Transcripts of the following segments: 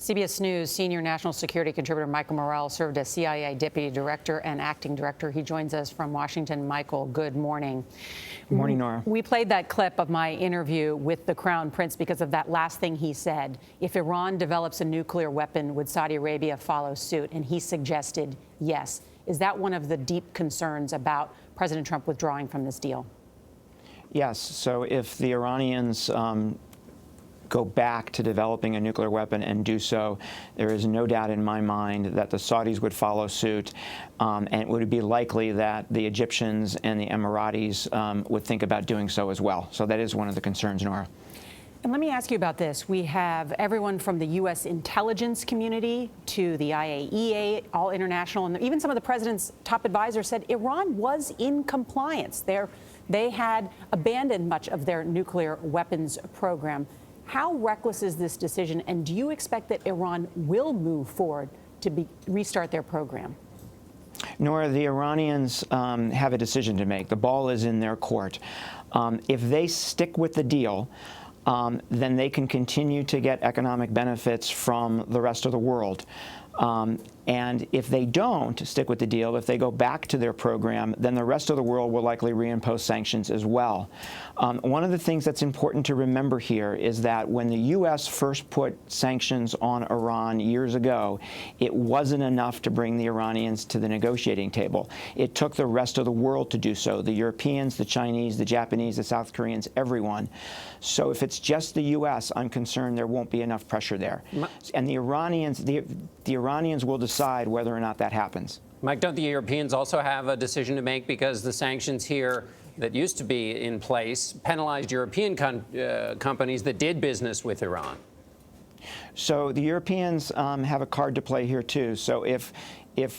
CBS News senior national security contributor Michael Morell served as CIA deputy director and acting director. He joins us from Washington. Michael, good morning. Good morning, Norah. We played that clip of my interview with the Crown Prince because of that last thing he said. If Iran develops a nuclear weapon, would Saudi Arabia follow suit? And he suggested yes. Is that one of the deep concerns about President Trump withdrawing from this deal? Yes. So if the Iranians go back to developing a nuclear weapon and do so, there is no doubt in my mind that the Saudis would follow suit, and it would be likely that the Egyptians and the Emiratis would think about doing so as well. So that is one of the concerns, Norah. And let me ask you about this. We have everyone from the U.S. intelligence community to the IAEA, all international, and even some of the president's top advisors said Iran was in compliance. They had abandoned much of their nuclear weapons program. How reckless is this decision, and do you expect that Iran will move forward to restart their program? Norah, the Iranians have a decision to make. The ball is in their court. If they stick with the deal, then they can continue to get economic benefits from the rest of the world. And if they don't stick with the deal, if they go back to their program, then the rest of the world will likely reimpose sanctions as well. One of the things that's important to remember here is that when the U.S. first put sanctions on Iran years ago, it wasn't enough to bring the Iranians to the negotiating table. It took the rest of the world to do so, the Europeans, the Chinese, the Japanese, the South Koreans, everyone. So if it's just the U.S., I'm concerned there won't be enough pressure there. And the Iranians will decide whether or not that happens. Mike, don't the Europeans also have a decision to make, because the sanctions here that used to be in place penalized European companies that did business with Iran? So the Europeans have a card to play here, too. So if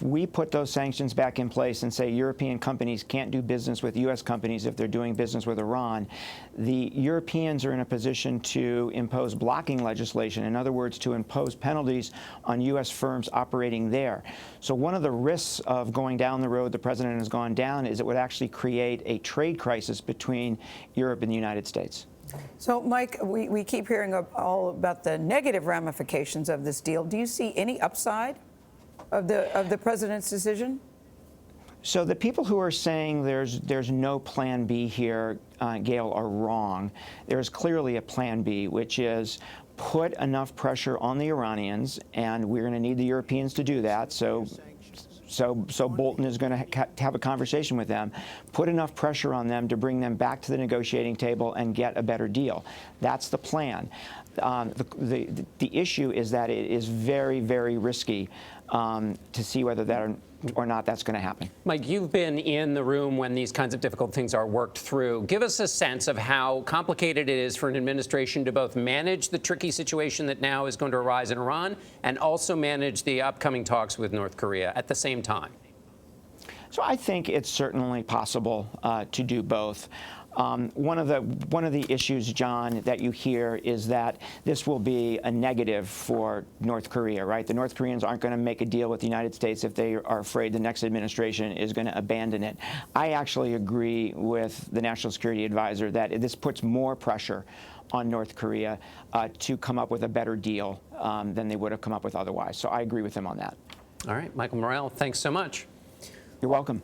we put those sanctions back in place and say European companies can't do business with U.S. companies if they're doing business with Iran, the Europeans are in a position to impose blocking legislation, in other words, to impose penalties on U.S. firms operating there. So one of the risks of going down the road the president has gone down is it would actually create a trade crisis between Europe and the United States. So, Mike, we keep hearing all about the negative ramifications of this deal. Do you see any upside of the president's decision? So the people who are saying there's no plan B here, Gayle, are wrong. There's clearly a plan B, which is put enough pressure on the Iranians, and we're going to need the Europeans to do that. So Bolton is going to have a conversation with them, put enough pressure on them to bring them back to the negotiating table and get a better deal. That's the plan. The issue is that it is very, very risky to see whether that or not that's going to happen. Mike, you've been in the room when these kinds of difficult things are worked through. Give us a sense of how complicated it is for an administration to both manage the tricky situation that now is going to arise in Iran and also manage the upcoming talks with North Korea at the same time. So I think it's certainly possible to do both. One of the issues, John, that you hear is that this will be a negative for North Korea, right? The North Koreans aren't going to make a deal with the United States if they are afraid the next administration is going to abandon it. I actually agree with the National Security Advisor that this puts more pressure on North Korea to come up with a better deal than they would have come up with otherwise. So I agree with him on that. All right, Michael Morell, thanks so much. You're welcome.